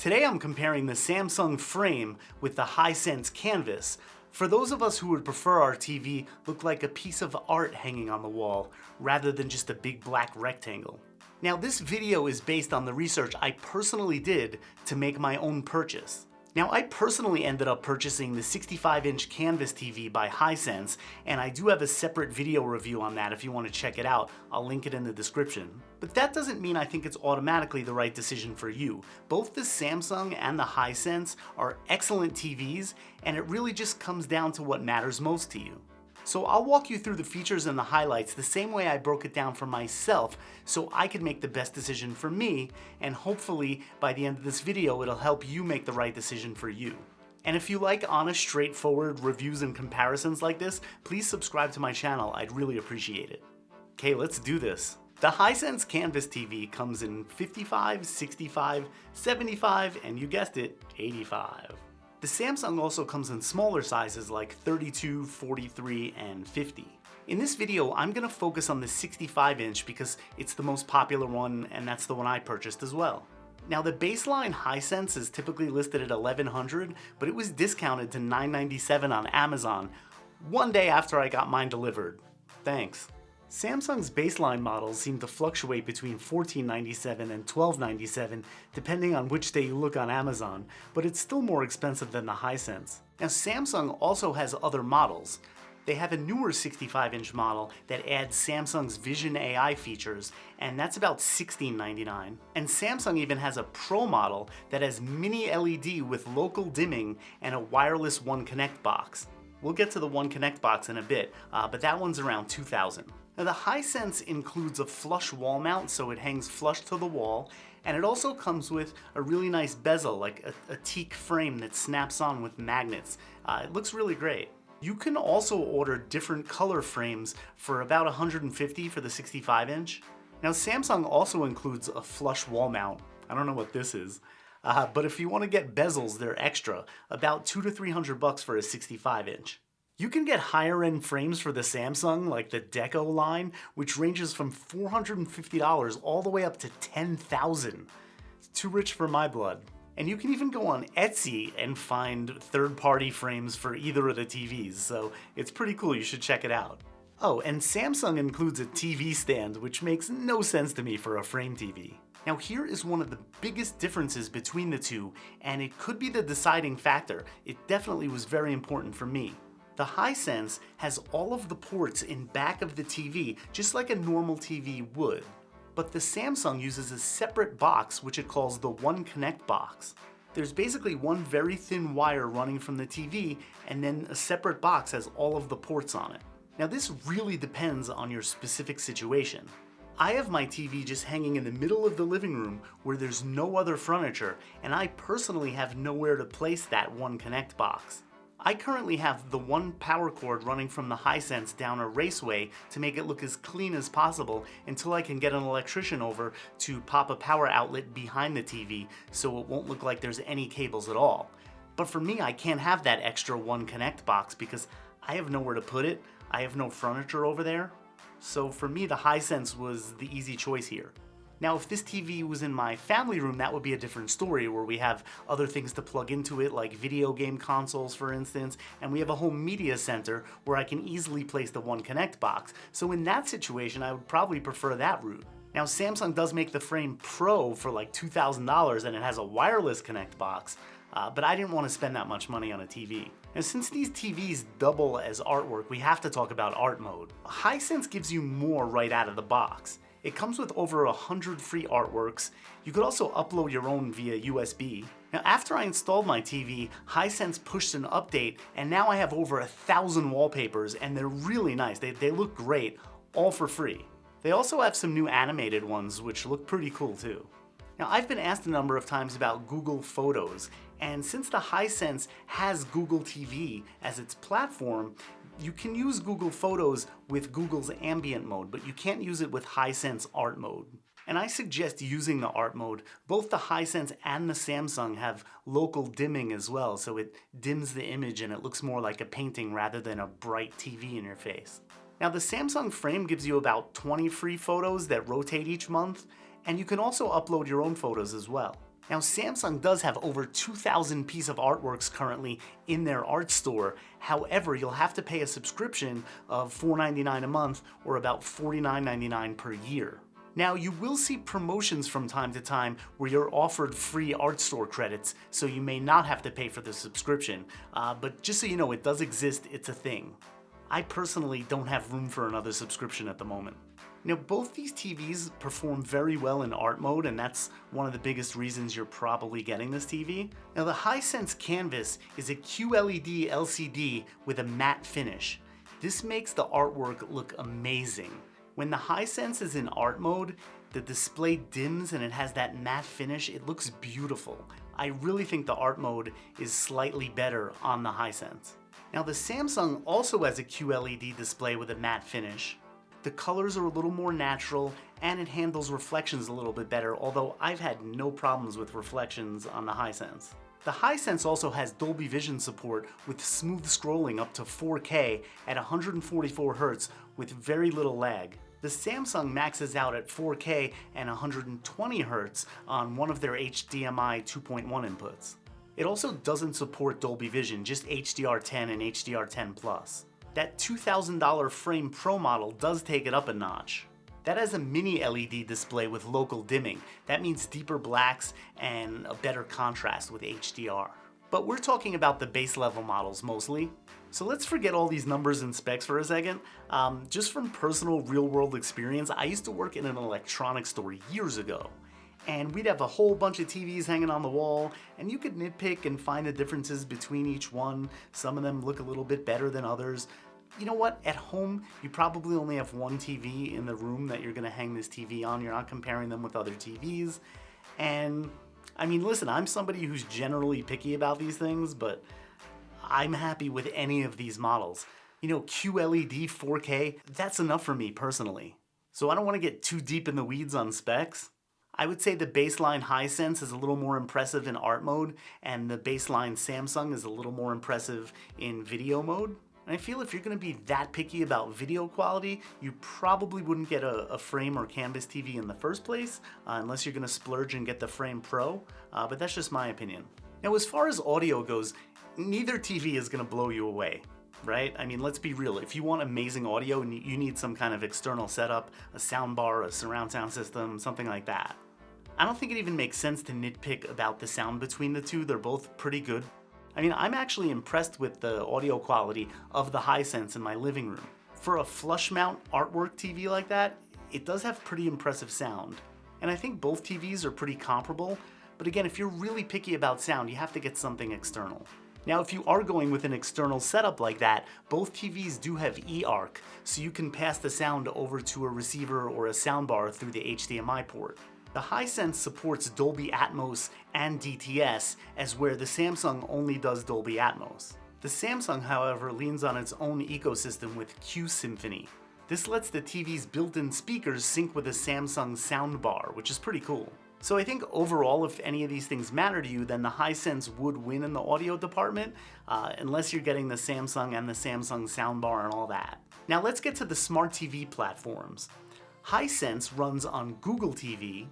Today I'm comparing the Samsung frame with the Hisense Canvas. For those of us who would prefer our TV look like a piece of art hanging on the wall, rather than just a big black rectangle. Now this video is based on the research I personally did to make my own purchase. Now I personally ended up purchasing the 65-inch Canvas TV by Hisense, and I do have a separate video review on that if you want to check it out. I'll link it in the description. But that doesn't mean I think it's automatically the right decision for you. Both the Samsung and the Hisense are excellent TVs, and it really just comes down to what matters most to you. So I'll walk you through the features and the highlights the same way I broke it down for myself so I could make the best decision for me, and hopefully by the end of this video it'll help you make the right decision for you. And if you like honest, straightforward reviews and comparisons like this, please subscribe to my channel, I'd really appreciate it. Okay, let's do this. The Hisense Canvas TV comes in 55, 65, 75, and you guessed it, 85. The Samsung also comes in smaller sizes like 32, 43, and 50. In this video, I'm going to focus on the 65-inch because it's the most popular one and that's the one I purchased as well. Now the baseline Hisense is typically listed at $1,100, but it was discounted to $997 on Amazon one day after I got mine delivered. Thanks. Samsung's baseline models seem to fluctuate between $1497 and $1297 depending on which day you look on Amazon, but it's still more expensive than the Hisense. Now Samsung also has other models. They have a newer 65-inch model that adds Samsung's Vision AI features, and that's about $1699. And Samsung even has a Pro model that has mini LED with local dimming and a wireless One Connect box. We'll get to the One Connect box in a bit, but that one's around $2,000. Now the Hisense includes a flush wall mount, so it hangs flush to the wall, and it also comes with a really nice bezel, like a teak frame that snaps on with magnets. It looks really great. You can also order different color frames for about $150 for the 65-inch. Now Samsung also includes a flush wall mount. I don't know what this is. But if you want to get bezels, they're extra, about $200 to $300 for a 65-inch. You can get higher end frames for the Samsung, like the Deco line, which ranges from $450 all the way up to $10,000. It's too rich for my blood. And you can even go on Etsy and find third-party frames for either of the TVs, so it's pretty cool, you should check it out. Oh, and Samsung includes a TV stand, which makes no sense to me for a frame TV. Now here is one of the biggest differences between the two, and it could be the deciding factor. It definitely was very important for me. The Hisense has all of the ports in back of the TV, just like a normal TV would. But the Samsung uses a separate box, which it calls the One Connect box. There's basically one very thin wire running from the TV, and then a separate box has all of the ports on it. Now this really depends on your specific situation. I have my TV just hanging in the middle of the living room where there's no other furniture, and I personally have nowhere to place that One Connect box. I currently have the one power cord running from the Hisense down a raceway to make it look as clean as possible until I can get an electrician over to pop a power outlet behind the TV so it won't look like there's any cables at all. But for me, I can't have that extra One Connect box because I have nowhere to put it. I have no furniture over there. So for me, the Hisense was the easy choice here. Now if this TV was in my family room, that would be a different story where we have other things to plug into it, like video game consoles for instance, and we have a home media center where I can easily place the One Connect box. So in that situation, I would probably prefer that route. Now Samsung does make the Frame Pro for like $2,000 and it has a wireless Connect box, but I didn't want to spend that much money on a TV. And since these TVs double as artwork, we have to talk about art mode. Hisense gives you more right out of the box. It comes with over 100 free artworks. You could also upload your own via USB. Now after I installed my TV, Hisense pushed an update and now I have over 1,000 wallpapers and they're really nice. They look great, all for free. They also have some new animated ones which look pretty cool too. Now I've been asked a number of times about Google Photos, and since the Hisense has Google TV as its platform, you can use Google Photos with Google's ambient mode, but you can't use it with Hisense art mode. And I suggest using the art mode. Both the Hisense and the Samsung have local dimming as well, so it dims the image and it looks more like a painting rather than a bright TV in your face. Now the Samsung frame gives you about 20 free photos that rotate each month, and you can also upload your own photos as well. Now, Samsung does have over 2,000 pieces of artworks currently in their art store. However, you'll have to pay a subscription of $4.99 a month or about $49.99 per year. Now, you will see promotions from time to time where you're offered free art store credits, so you may not have to pay for the subscription. But just so you know, it does exist, it's a thing. I personally don't have room for another subscription at the moment. Now, both these TVs perform very well in art mode, and that's one of the biggest reasons you're probably getting this TV. Now, the Hisense Canvas is a QLED LCD with a matte finish. This makes the artwork look amazing. When the Hisense is in art mode, the display dims and it has that matte finish. It looks beautiful. I really think the art mode is slightly better on the Hisense. Now, the Samsung also has a QLED display with a matte finish. The colors are a little more natural and it handles reflections a little bit better, although I've had no problems with reflections on the Hisense. The Hisense also has Dolby Vision support with smooth scrolling up to 4K at 144 Hz with very little lag. The Samsung maxes out at 4K and 120 Hz on one of their HDMI 2.1 inputs. It also doesn't support Dolby Vision, just HDR10 and HDR10+. That $2,000 Frame Pro model does take it up a notch. That has a mini LED display with local dimming. That means deeper blacks and a better contrast with HDR. But we're talking about the base level models mostly. So let's forget all these numbers and specs for a second. Just from personal real world experience, I used to work in an electronics store years ago. And we'd have a whole bunch of TVs hanging on the wall, and you could nitpick and find the differences between each one. Some of them look a little bit better than others. You know what? At home, you probably only have one TV in the room that you're gonna hang this TV on. You're not comparing them with other TVs. And I mean, listen, I'm somebody who's generally picky about these things, but I'm happy with any of these models. You know, QLED 4K, that's enough for me personally. So I don't wanna get too deep in the weeds on specs. I would say the baseline Hisense is a little more impressive in art mode, and the baseline Samsung is a little more impressive in video mode. And I feel if you're going to be that picky about video quality, you probably wouldn't get a Frame or Canvas TV in the first place, unless you're going to splurge and get the Frame Pro, but that's just my opinion. Now, as far as audio goes, neither TV is going to blow you away. Right? I mean, let's be real. If you want amazing audio and you need some kind of external setup, a soundbar, a surround sound system, something like that. I don't think it even makes sense to nitpick about the sound between the two. They're both pretty good. I mean, I'm actually impressed with the audio quality of the Hisense in my living room. For a flush mount artwork TV like that, it does have pretty impressive sound. And I think both TVs are pretty comparable, but again, if you're really picky about sound, you have to get something external. Now, if you are going with an external setup like that, both TVs do have eARC, so you can pass the sound over to a receiver or a soundbar through the HDMI port. The Hisense supports Dolby Atmos and DTS, as where the Samsung only does Dolby Atmos. The Samsung, however, leans on its own ecosystem with Q-Symphony. This lets the TV's built-in speakers sync with a Samsung soundbar, which is pretty cool. So I think overall, if any of these things matter to you, then the Hisense would win in the audio department, unless you're getting the Samsung and the Samsung soundbar and all that. Now let's get to the smart TV platforms. Hisense runs on Google TV,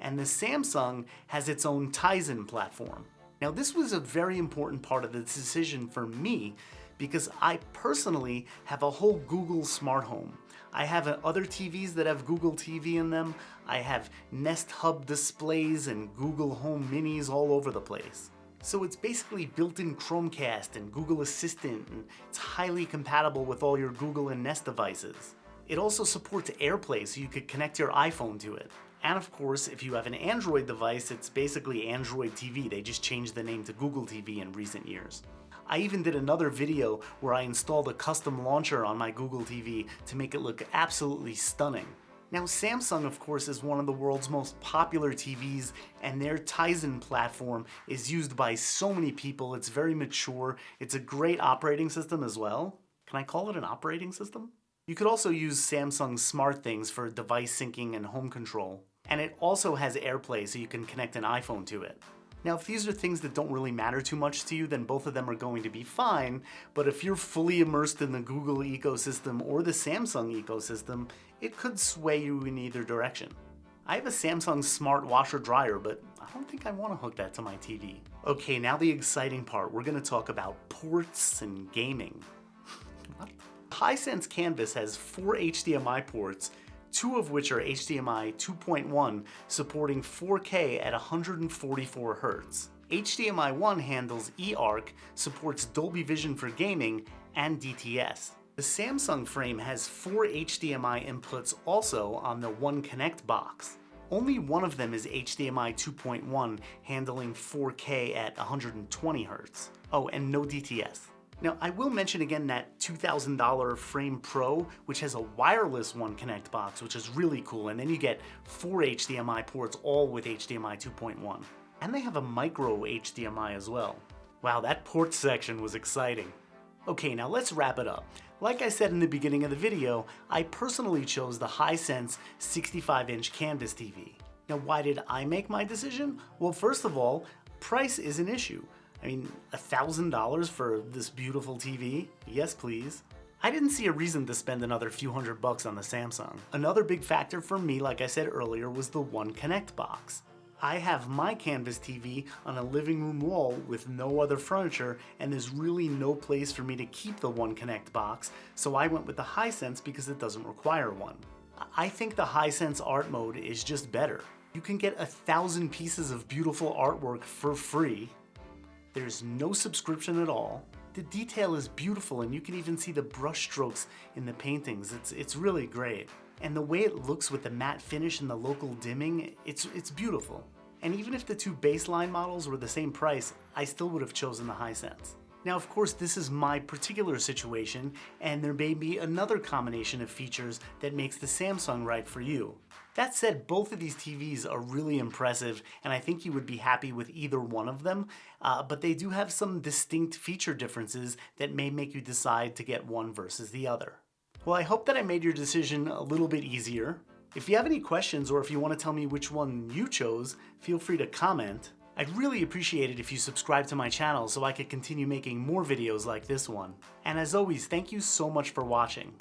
and the Samsung has its own Tizen platform. Now this was a very important part of the decision for me because I personally have a whole Google smart home. I have other TVs that have Google TV in them. I have Nest Hub displays and Google Home Minis all over the place. So it's basically built-in Chromecast and Google Assistant, and it's highly compatible with all your Google and Nest devices. It also supports AirPlay, so you could connect your iPhone to it. And of course, if you have an Android device, it's basically Android TV. They just changed the name to Google TV in recent years. I even did another video where I installed a custom launcher on my Google TV to make it look absolutely stunning. Now, Samsung, of course, is one of the world's most popular TVs, and their Tizen platform is used by so many people. It's very mature. It's a great operating system as well. Can I call it an operating system? You could also use Samsung's SmartThings for device syncing and home control. And it also has AirPlay, so you can connect an iPhone to it. Now, if these are things that don't really matter too much to you, then both of them are going to be fine. But if you're fully immersed in the Google ecosystem or the Samsung ecosystem, it could sway you in either direction. I have a Samsung smart washer dryer, but I don't think I want to hook that to my TV. Okay, now the exciting part. We're going to talk about ports and gaming. What? Hisense Canvas has 4 HDMI ports, 2 of which are HDMI 2.1 supporting 4K at 144 Hz. HDMI 1 handles eARC, supports Dolby Vision for gaming, and DTS. The Samsung frame has 4 HDMI inputs also on the One Connect box. Only one of them is HDMI 2.1 handling 4K at 120 Hz. Oh, and no DTS. Now, I will mention again that $2,000 Frame Pro, which has a wireless One Connect box, which is really cool, and then you get 4 HDMI ports, all with HDMI 2.1. And they have a micro HDMI as well. Wow, that port section was exciting. Okay, now let's wrap it up. Like I said in the beginning of the video, I personally chose the Hisense 65-inch Canvas TV. Now, why did I make my decision? Well, first of all, price is an issue. I mean, $1,000 for this beautiful TV? Yes, please. I didn't see a reason to spend another few $100 on the Samsung. Another big factor for me, like I said earlier, was the One Connect box. I have my Canvas TV on a living room wall with no other furniture, and there's really no place for me to keep the One Connect box, so I went with the Hisense because it doesn't require one. I think the Hisense art mode is just better. You can get 1,000 pieces of beautiful artwork for free. There's no subscription at all. The detail is beautiful, and you can even see the brush strokes in the paintings. It's really great. And the way it looks with the matte finish and the local dimming, it's beautiful. And even if the 2 baseline models were the same price, I still would have chosen the Hisense. Now, of course, this is my particular situation, and there may be another combination of features that makes the Samsung right for you. That said, both of these TVs are really impressive, and I think you would be happy with either one of them, but they do have some distinct feature differences that may make you decide to get one versus the other. Well, I hope that I made your decision a little bit easier. If you have any questions or if you want to tell me which one you chose, feel free to comment. I'd really appreciate it if you subscribe to my channel so I could continue making more videos like this one. And as always, thank you so much for watching.